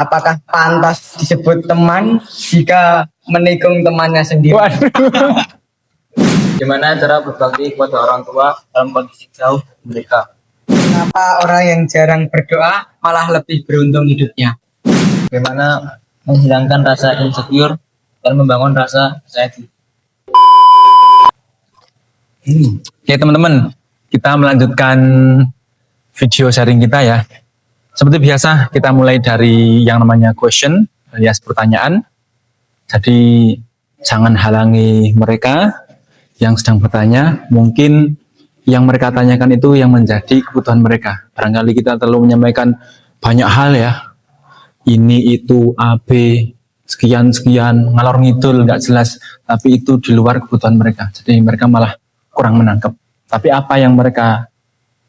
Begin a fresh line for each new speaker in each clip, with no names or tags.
Apakah pantas disebut teman jika menikung temannya sendiri?
Waduh.
Gimana cara berbakti kepada orang tua dalam kondisi jauh mereka?
Kenapa orang yang jarang berdoa malah lebih beruntung hidupnya?
Bagaimana menghilangkan rasa insecure dan membangun rasa percaya diri?
Oke teman-teman, kita melanjutkan video sharing kita ya. Seperti biasa, kita mulai dari yang namanya question, alias pertanyaan. Jadi, jangan halangi mereka yang sedang bertanya. Mungkin yang mereka tanyakan itu yang menjadi kebutuhan mereka. Barangkali kita terlalu menyampaikan banyak hal ya. Ini, itu, A, B, sekian, ngalor ngidul, nggak jelas. Tapi itu di luar kebutuhan mereka. Jadi, mereka malah kurang menangkap. Tapi apa yang mereka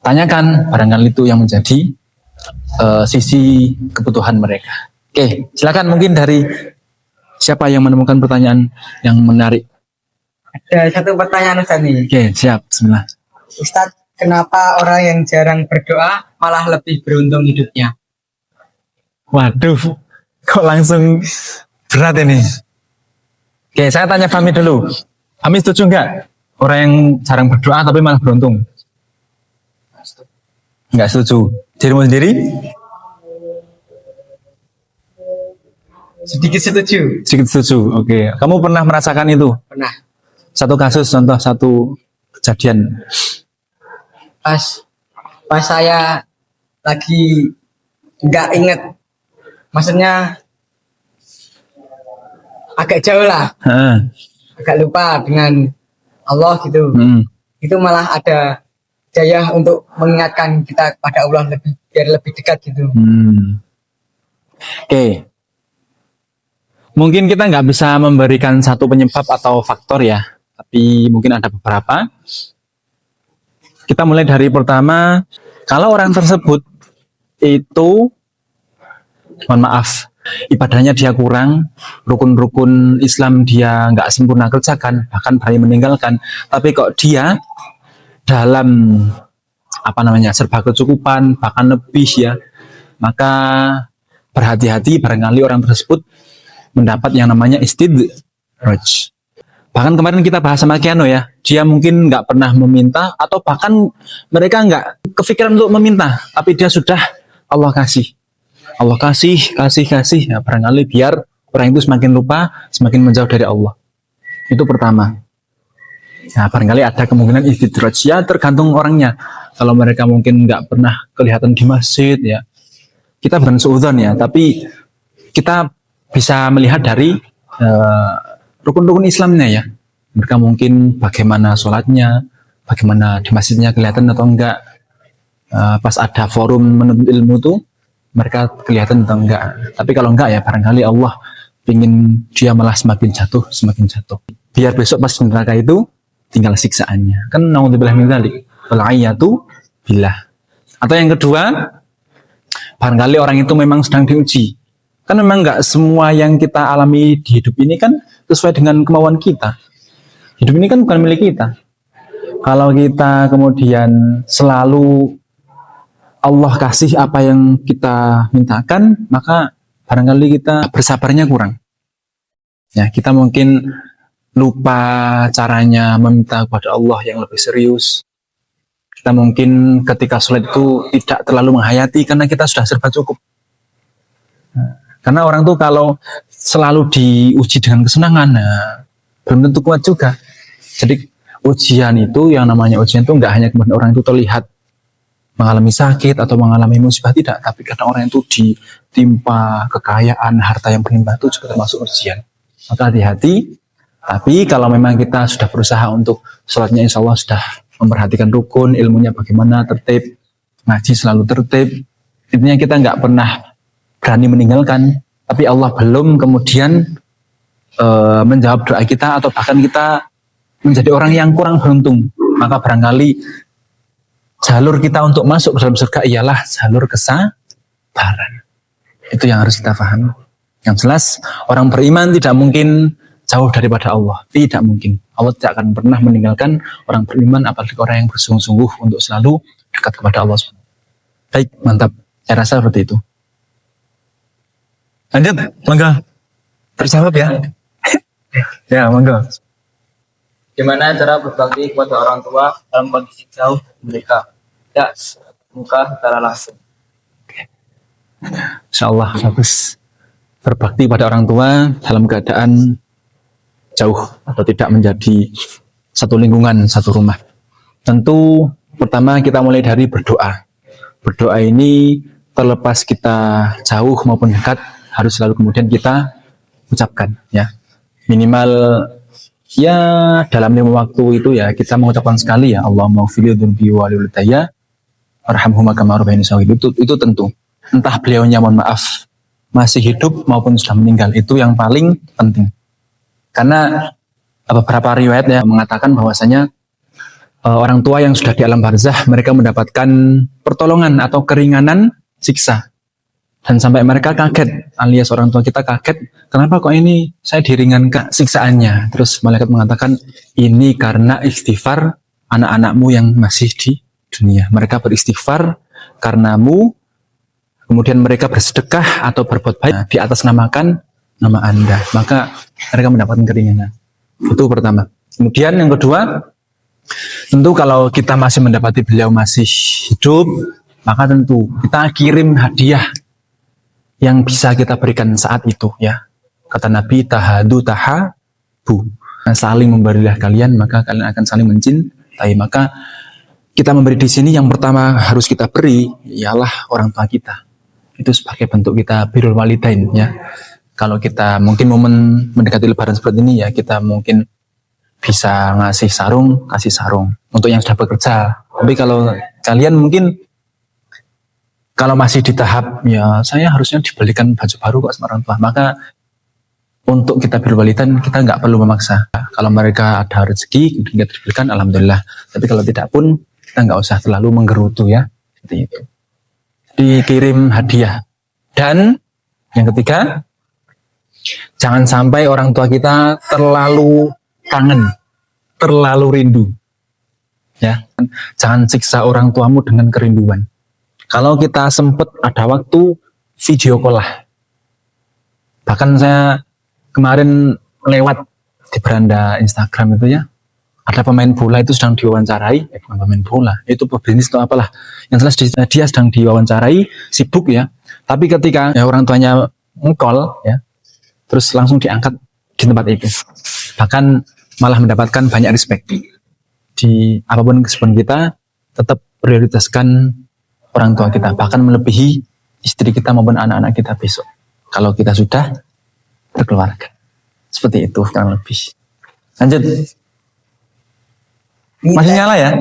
tanyakan, barangkali itu yang menjadi sisi kebutuhan mereka. Oke, silakan mungkin dari siapa yang menemukan pertanyaan yang menarik.
Ada satu pertanyaan Ustaz nih.
Oke, siap. Bismillah.
Ustaz, kenapa orang yang jarang berdoa malah lebih beruntung hidupnya?
Waduh, kok langsung berat ini. Oke, saya tanya Fahmi dulu. Fahmi setuju nggak? Orang yang jarang berdoa tapi malah beruntung? Nggak setuju. Dirimu sendiri?
Sedikit setuju.
Sedikit setuju. Oke. Kamu pernah merasakan itu?
Pernah.
Satu kasus, contoh satu kejadian.
Pas saya lagi nggak inget, maksudnya agak jauh lah, agak lupa dengan Allah gitu. Itu malah ada daya untuk mengingatkan kita kepada Allah biar lebih dekat gitu.
Oke. Mungkin kita nggak bisa memberikan satu penyebab atau faktor ya, tapi mungkin ada beberapa. Kita mulai dari pertama, kalau orang tersebut itu, mohon maaf, ibadahnya dia kurang, rukun-rukun Islam dia nggak sempurna kerjakan, bahkan berani meninggalkan, tapi kok dia dalam serba kecukupan, bahkan lebih ya, maka berhati-hati barangkali orang tersebut mendapat yang namanya istidraj. Bahkan kemarin kita bahas sama Kiano ya, dia mungkin nggak pernah meminta atau bahkan mereka nggak kepikiran untuk meminta, tapi dia sudah Allah kasih ya, barangkali biar orang itu semakin lupa, semakin menjauh dari Allah. Itu pertama. Nah, barangkali ada kemungkinan istidraj ya, tergantung orangnya. Kalau mereka mungkin nggak pernah kelihatan di masjid ya, kita bukan suudzon ya, tapi kita bisa melihat dari rukun-rukun Islamnya ya. Mereka mungkin bagaimana sholatnya, bagaimana di masjidnya kelihatan atau enggak. Pas ada forum menuntut ilmu tuh, mereka kelihatan atau enggak. Tapi kalau enggak ya, barangkali Allah ingin dia malah semakin jatuh. Biar besok pas neraka itu tinggal siksaannya. Kan naudzubillah min dzalik. Wal ayatu billah. Atau yang kedua, barangkali orang itu memang sedang diuji. Kan memang enggak semua yang kita alami di hidup ini kan sesuai dengan kemauan kita. Hidup ini kan bukan milik kita. Kalau kita kemudian selalu Allah kasih apa yang kita mintakan, maka barangkali kita bersabarnya kurang. Ya, kita mungkin lupa caranya meminta kepada Allah yang lebih serius. Kita mungkin ketika sholat itu tidak terlalu menghayati karena kita sudah serba cukup. Karena orang tuh kalau selalu diuji dengan kesenangan, belum tentu kuat juga. Jadi ujian itu, yang namanya ujian itu nggak hanya kemudian orang itu terlihat mengalami sakit atau mengalami musibah, tidak. Tapi kadang orang itu ditimpa kekayaan, harta yang berlimpah, itu juga termasuk ujian. Maka hati-hati. Tapi kalau memang kita sudah berusaha untuk sholatnya insya Allah sudah memperhatikan rukun, ilmunya bagaimana, tertib, ngaji selalu tertib, intinya kita nggak pernah berani meninggalkan, tapi Allah belum kemudian menjawab doa kita, atau bahkan kita menjadi orang yang kurang beruntung, maka barangkali jalur kita untuk masuk ke dalam surga ialah jalur kesabaran. Itu yang harus kita pahami. Yang jelas, orang beriman tidak mungkin jauh daripada Allah. Tidak mungkin. Allah tidak akan pernah meninggalkan orang beriman, apalagi orang yang bersungguh-sungguh untuk selalu dekat kepada Allah. Baik, mantap. Saya rasa seperti itu. Lanjut, monggo. Terjawab ya. Ya, monggo.
Gimana cara berbakti kepada orang tua dalam kondisi jauh mereka, tidak muka secara langsung?
Insyaallah bagus. Berbakti pada orang tua dalam keadaan jauh atau tidak menjadi satu lingkungan, satu rumah. Tentu pertama kita mulai dari berdoa. Berdoa ini terlepas kita jauh maupun dekat harus selalu kemudian kita ucapkan ya. Minimal ya dalam 5 waktu itu ya kita mengucapkan sekali ya Allahumma ighfirli dzunbi wa walidayya warhamhuma kama rabbayani shaghira. Itu tentu. Entah beliaunya mohon maaf masih hidup maupun sudah meninggal, itu yang paling penting. Karena beberapa riwayat ya mengatakan bahwasanya orang tua yang sudah di alam barzah mereka mendapatkan pertolongan atau keringanan siksa. Dan sampai mereka kaget, alias orang tua kita kaget, kenapa kok ini saya diringankan siksaannya? Terus malaikat mengatakan, ini karena istighfar anak-anakmu yang masih di dunia. Mereka beristighfar karenamu, kemudian mereka bersedekah atau berbuat baik di atas namakan nama Anda. Maka mereka mendapatkan keringanan. Itu pertama. Kemudian yang kedua, tentu kalau kita masih mendapati beliau masih hidup, maka tentu kita kirim hadiah yang bisa kita berikan saat itu ya. Kata Nabi, tahadu tahabu. Saling memberilah kalian, maka kalian akan saling mencintai. Maka kita memberi di sini yang pertama harus kita beri ialah orang tua kita. Itu sebagai bentuk kita birrul walidain ya. Kalau kita mungkin momen mendekati lebaran seperti ini ya, kita mungkin bisa ngasih sarung, kasih sarung untuk yang sudah bekerja. Tapi kalau kalian mungkin kalau masih di tahap ya saya harusnya dibelikan baju baru kok sama orang tua, maka untuk kita berwalidan kita nggak perlu memaksa. Kalau mereka ada rezeki kita diberikan alhamdulillah, tapi kalau tidak pun kita nggak usah terlalu menggerutu ya, seperti itu. Dikirim hadiah. Dan yang ketiga, jangan sampai orang tua kita terlalu kangen, terlalu rindu ya. Jangan siksa orang tuamu dengan kerinduan. Kalau kita sempat ada waktu, video call lah. Bahkan saya kemarin lewat di beranda Instagram itu ya, ada pemain bola itu sedang diwawancarai, bukan pemain bola, itu pebisnis atau apalah. Yang jelas dia sedang diwawancarai, sibuk ya. Tapi ketika ya, orang tuanya call ya, terus langsung diangkat di tempat itu. Bahkan malah mendapatkan banyak respect. Di apapun kesibukan kita, tetap prioritaskan orang tua kita, bahkan melebihi istri kita maupun anak-anak kita besok kalau kita sudah berkeluarga. Seperti itu kurang lebih. Lanjut. Masih nyala ya?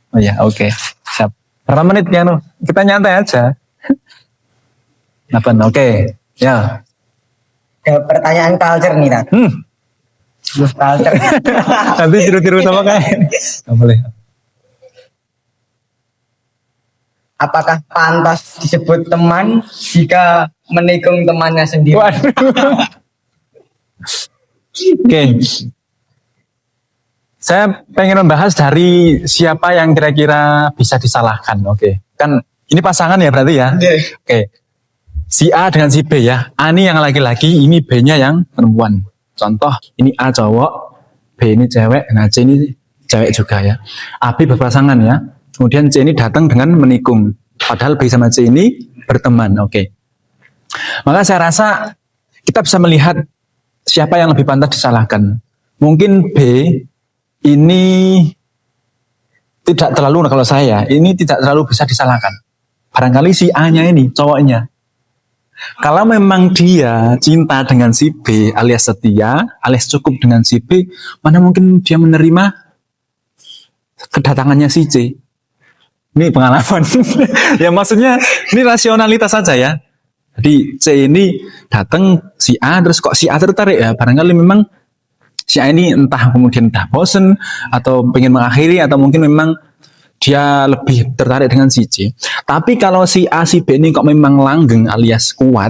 Oh ya, oke. Siap. Berapa menit ya? Kita nyantai aja. 8, oke. Ya.
Ada pertanyaan culture nih, Tat. Culture.
Nanti tiru-tiru sama kayak. Gak boleh.
Apakah pantas disebut teman jika menikung temannya sendiri?
Waduh. Oke. Saya pengen membahas dari siapa yang kira-kira bisa disalahkan. Oke. Kan ini pasangan ya berarti ya? Oke. Si A dengan si B ya. A ini yang laki-laki, ini B-nya yang perempuan. Contoh, ini A cowok, B ini cewek, nah C ini cewek juga ya. A, B berpasangan ya. Kemudian C ini datang dengan menikung. Padahal B sama C ini berteman. Oke. Maka saya rasa kita bisa melihat siapa yang lebih pantas disalahkan. Mungkin B ini tidak terlalu, kalau saya, ini tidak terlalu bisa disalahkan. Barangkali si A-nya ini, cowoknya. Kalau memang dia cinta dengan si B alias setia, alias cukup dengan si B, mana mungkin dia menerima kedatangannya si C. Ini pengalaman. Ya maksudnya ini rasionalitas saja ya. Jadi C ini datang si A, terus kok si A tertarik ya. Barangkali memang si A ini entah kemudian udah bosen atau pengen mengakhiri, atau mungkin memang dia lebih tertarik dengan si C. Tapi kalau si A, si B ini kok memang langgeng alias kuat,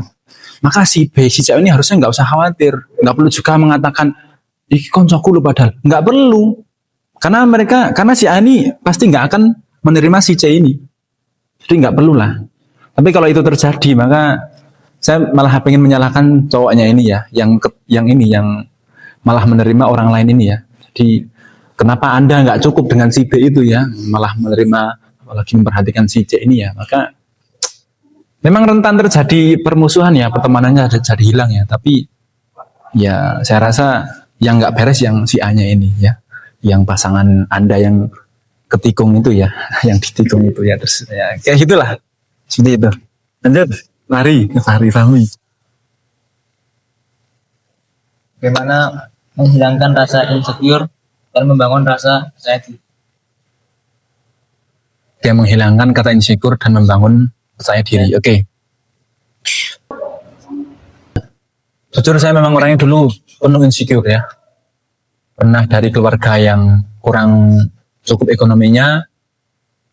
maka si B, si C ini harusnya nggak usah khawatir. Nggak perlu juga mengatakan, iki koncoku lu padahal. Nggak perlu. Karena si A ini pasti nggak akan menerima si C ini. Jadi nggak perlu lah. Tapi kalau itu terjadi, maka Saya malah pengen menyalahkan cowoknya ini ya, yang malah menerima orang lain ini ya. Jadi kenapa Anda nggak cukup dengan si B itu ya, malah menerima, apalagi memperhatikan si C ini ya. Maka memang rentan terjadi permusuhan ya, pertemanannya jadi hilang ya. Tapi ya saya rasa yang nggak beres yang si A-nya ini ya, yang pasangan Anda yang ketikung itu ya, yang ditikung itu ya. Terus ya kayak gitulah, seperti itu. Lanjut, lari ke Fahri Fahmi.
Bagaimana menghilangkan rasa insecure dan membangun rasa percaya diri?
Dia menghilangkan kata insecure dan membangun percaya diri. Oke. Jujur saya memang orangnya dulu penuh insecure ya. Pernah dari keluarga yang kurang cukup ekonominya.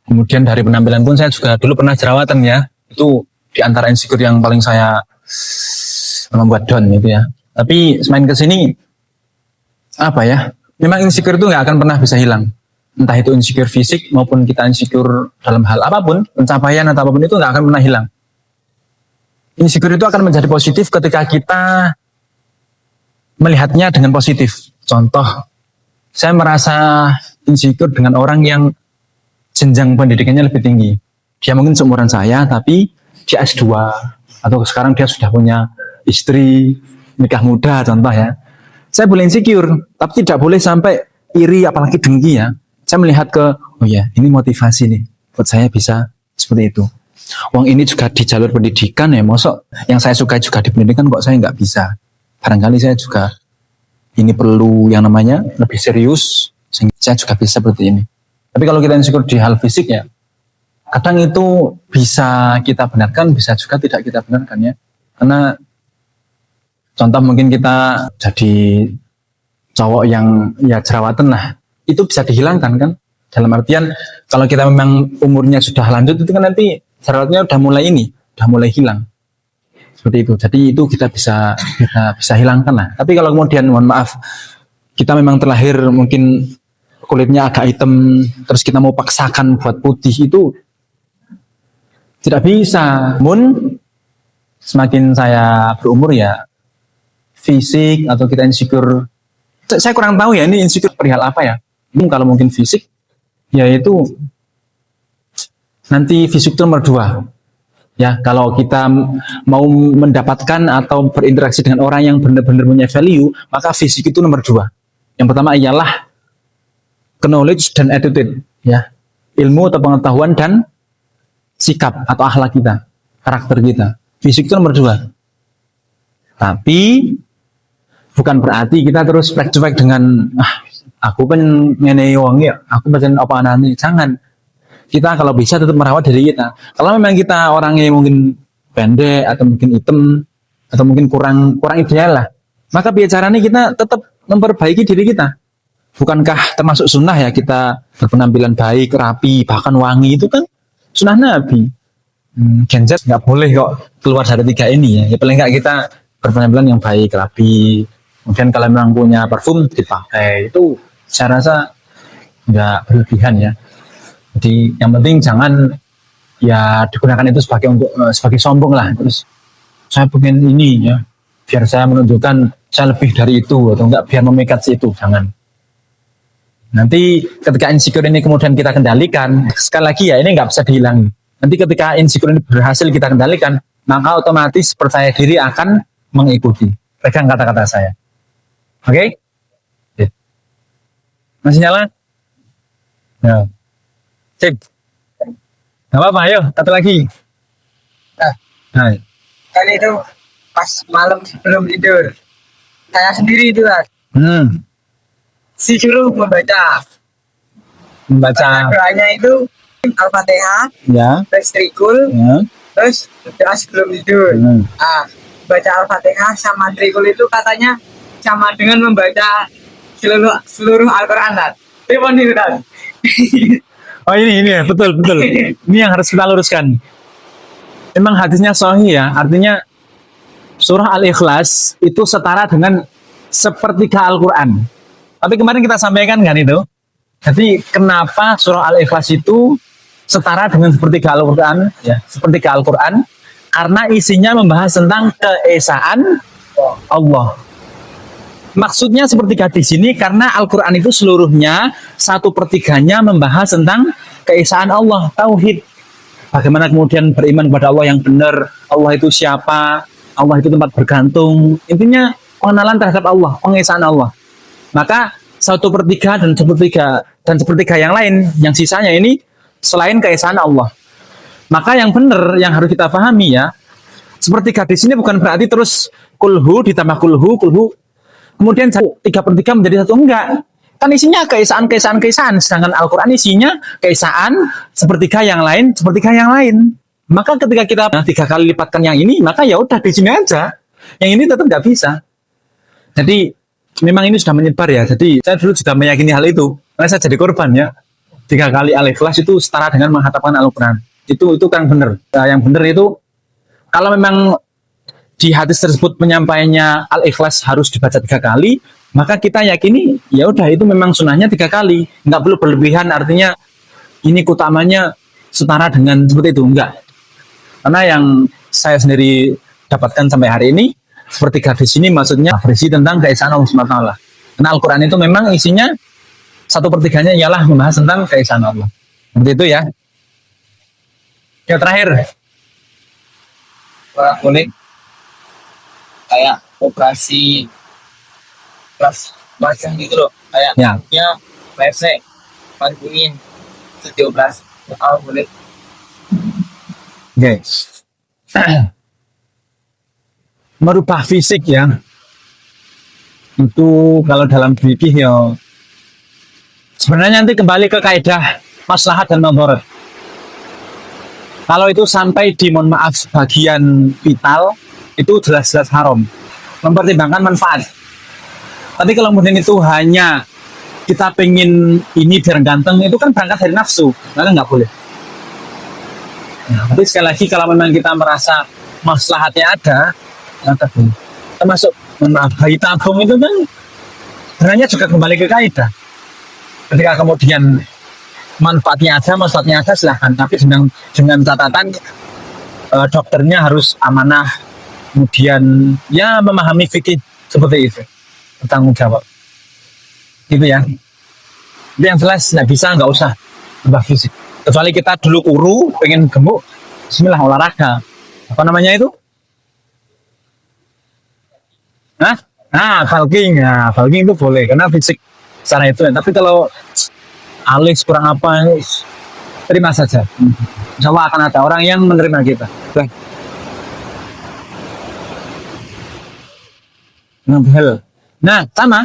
Kemudian dari penampilan pun saya juga dulu pernah jerawatan ya. Itu di antara insecure yang paling saya membuat down gitu ya. Tapi semakin kesini apa ya? Memang insecure itu nggak akan pernah bisa hilang. Entah itu insecure fisik maupun kita insecure dalam hal apapun, pencapaian atau apapun itu nggak akan pernah hilang. Insecure itu akan menjadi positif ketika kita melihatnya dengan positif. Contoh, saya merasa insecure dengan orang yang jenjang pendidikannya lebih tinggi. Dia mungkin seumuran saya, tapi dia S2 atau sekarang dia sudah punya istri, nikah muda contoh ya. Saya boleh insecure, tapi tidak boleh sampai iri apalagi dengki ya. Saya melihat ke, oh ya ini motivasi nih buat saya bisa seperti itu. Wong ini juga di jalur pendidikan ya, mosok yang saya suka juga di pendidikan kok saya nggak bisa. Barangkali saya juga ini perlu yang namanya lebih serius, sehingga saya juga bisa seperti ini. Tapi kalau kita insecure di hal fisik ya, kadang itu bisa kita benarkan, bisa juga tidak kita benarkan ya. Karena contoh mungkin kita jadi cowok yang ya jerawatan lah, itu bisa dihilangkan kan. Dalam artian kalau kita memang umurnya sudah lanjut itu kan nanti jerawatnya udah mulai hilang. Seperti itu. Jadi itu kita bisa hilangkan lah. Tapi kalau kemudian mohon maaf kita memang terlahir mungkin kulitnya agak hitam, terus kita mau paksakan buat putih itu tidak bisa. Namun semakin saya berumur ya fisik atau kita insecure, saya kurang tahu ya ini insecure perihal apa ya. Kalau mungkin fisik ya itu nanti fisik itu nomor 2 ya. Kalau kita mau mendapatkan atau berinteraksi dengan orang yang benar-benar punya value, maka fisik itu nomor 2. Yang pertama ialah knowledge dan attitude ya, ilmu atau pengetahuan dan sikap atau akhlak kita, karakter kita. Fisik itu nomor 2. Tapi bukan berarti kita terus cuek dengan aku kan ngene wong ya, aku pancen apa anane. Jangan. Kita kalau bisa tetap merawat diri kita. Kalau memang kita orangnya mungkin pendek atau mungkin hitam atau mungkin kurang ideal lah, maka bicaranya kita tetap memperbaiki diri kita. Bukankah termasuk sunnah ya kita berpenampilan baik, rapi, bahkan wangi, itu kan sunnah Nabi. Gen Z nggak boleh kok keluar dari 3 ini ya. Ya paling nggak kita berpenampilan yang baik, rapi. Kemudian kalau memang punya parfum dipakai, itu saya rasa nggak berlebihan ya. Jadi yang penting jangan ya digunakan itu sebagai sombong lah. Terus saya pengen ini ya, biar saya menunjukkan saya lebih dari itu, atau enggak biar memikat si itu. Jangan. Nanti ketika insecure ini kemudian kita kendalikan, sekali lagi ya ini nggak bisa dihilangi. Nanti ketika insecure ini berhasil kita kendalikan, maka otomatis percaya diri akan mengikuti. Pegang kata-kata saya. Oke? Masih nyala? Ya. Cek. Gak apa-apa, ayo, satu lagi. Nah.
Kan itu pas malam sebelum tidur, saya sendiri itu kan. Disuruh membaca doanya itu Al-Fatihah,
Ya.
terus trikul,
Ya.
terus doa sebelum tidur. Baca Al-Fatihah sama trikul itu katanya sama dengan membaca seluruh Al-Quran. Telepon itu kan.
Oh ini ya, betul. Ini yang harus kita luruskan. Memang hadisnya sahih ya, artinya surah Al-Ikhlas itu setara dengan sepertiga Al-Quran. Tapi kemarin kita sampaikan kan itu. Jadi kenapa surah Al-Ikhlas itu setara dengan sepertiga Al-Quran? Ya, sepertiga Al-Quran. Karena isinya membahas tentang keesaan Allah. Maksudnya sepertiga di sini karena Al-Quran itu seluruhnya 1/3-nya membahas tentang keesaan Allah, tauhid. Bagaimana kemudian beriman kepada Allah yang benar, Allah itu siapa, Allah itu tempat bergantung. Intinya pengenalan terhadap Allah, pengeesaan Allah. Maka 1/3 dan sepertiga yang lain, yang sisanya ini selain keesaan Allah. Maka yang benar yang harus kita pahami ya, sepertiga di sini bukan berarti terus kulhu ditambah kulhu, kemudian 3/3 menjadi 1, enggak. Kan isinya keesaan, sedangkan Al-Quran isinya keesaan, sepertiga yang lain. Maka ketika kita 3 kali lipatkan yang ini, maka ya udah di sini aja. Yang ini tetap nggak bisa. Jadi memang ini sudah menyebar ya. Jadi saya dulu sudah meyakini hal itu. Karena saya jadi korban ya. 3 kali Al-Ikhlas itu setara dengan menghatapkan Al-Quran. Itu kan benar. Nah, yang benar itu kalau memang di hadis tersebut penyampaiannya Al-Ikhlas harus dibaca 3 kali, maka kita yakini ya udah itu memang sunnahnya 3 kali, nggak perlu berlebihan. Artinya ini utamanya setara dengan seperti itu, enggak. Karena yang saya sendiri dapatkan sampai hari ini seperti di sini maksudnya berisi tentang keesaan Allah SWT. Karena Al-Quran itu memang isinya 1/3-nya ialah membahas tentang keesaan Allah. Seperti itu ya. Yang terakhir,
Wah, boleh kayak operasi kelas macam gitu loh, kayak
ya,
pesek, panjangin, itu dioperasi. Boleh.
guys. Merubah fisik ya. Itu kalau dalam fikih ya sebenarnya nanti kembali ke kaidah maslahat dan madharat. Kalau itu sampai di mohon maaf sebagian vital itu jelas-jelas haram, mempertimbangkan manfaat. Tapi kalau kemudian itu hanya kita pengen ini biar ganteng, itu kan berangkat dari nafsu, maka nggak boleh. Nah, tapi sekali lagi kalau memang kita merasa maslahatnya ada, maka boleh. Termasuk mohon maaf bayi tabung itu kan sebenarnya juga kembali ke kaidah. Ketika kemudian manfaatnya ada, maslahatnya ada, silahkan. Tapi dengan catatan dokternya harus amanah, kemudian ya memahami fikih seperti itu, bertanggung jawab. Gitu ya. Tapi yang jelas nggak bisa, nggak usah berubah fisik. Kecuali kita dulu kuru, pengen gemuk, bismillah olahraga. Apa namanya itu? Bulking. Nah, bulking itu boleh karena fisik secara itu. Tapi kalau alis kurang apa, terima saja. Insya Allah akan ada orang yang menerima kita. Nah, sama.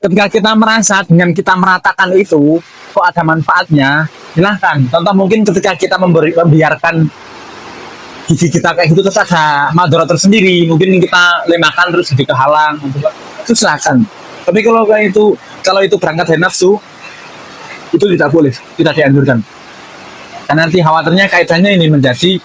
Ketika kita merasa dengan kita meratakan itu, kok ada manfaatnya, silahkan. Contoh mungkin ketika kita membiarkan gigi kita kayak gitu, terus ada madharat tersendiri, mungkin kita lemahkan terus jadi kehalang, itu silahkan. Tapi kalau itu berangkat dari nafsu, itu tidak boleh, tidak dianjurkan. Karena nanti khawatirnya kaitannya ini menjadi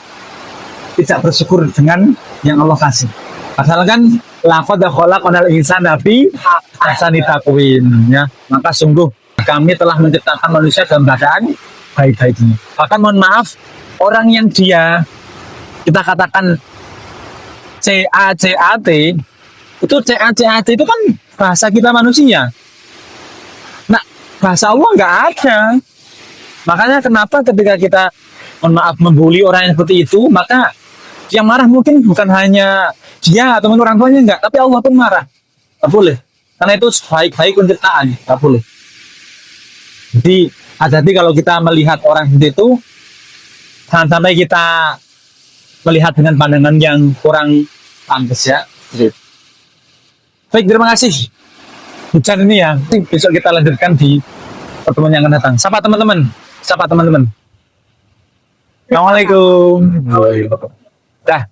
tidak bersyukur dengan yang Allah kasih. Padahal kan laqad khalaqnal insana fi ahsani taqwim, ya. Maka sungguh kami telah menciptakan manusia dalam keadaan baik-baiknya. Bahkan mohon maaf, orang yang dia kita katakan CACAT, itu CACAT itu kan bahasa kita manusia. Nah, bahasa Allah nggak ada. Makanya kenapa ketika kita mohon maaf membuli orang yang seperti itu, maka yang marah mungkin bukan hanya dia atau orang tuanya, enggak, tapi Allah pun marah. Nggak boleh. Karena itu baik-baik penciptaan, nggak boleh. Jadi hati-hati kalau kita melihat orang seperti itu, jangan sampai kita melihat dengan pandangan yang kurang pantas ya. Baik, terima kasih. Hujan ini ya, besok kita lanjutkan di pertemuan yang akan datang. Sapa teman-teman. Assalamualaikum. Dah.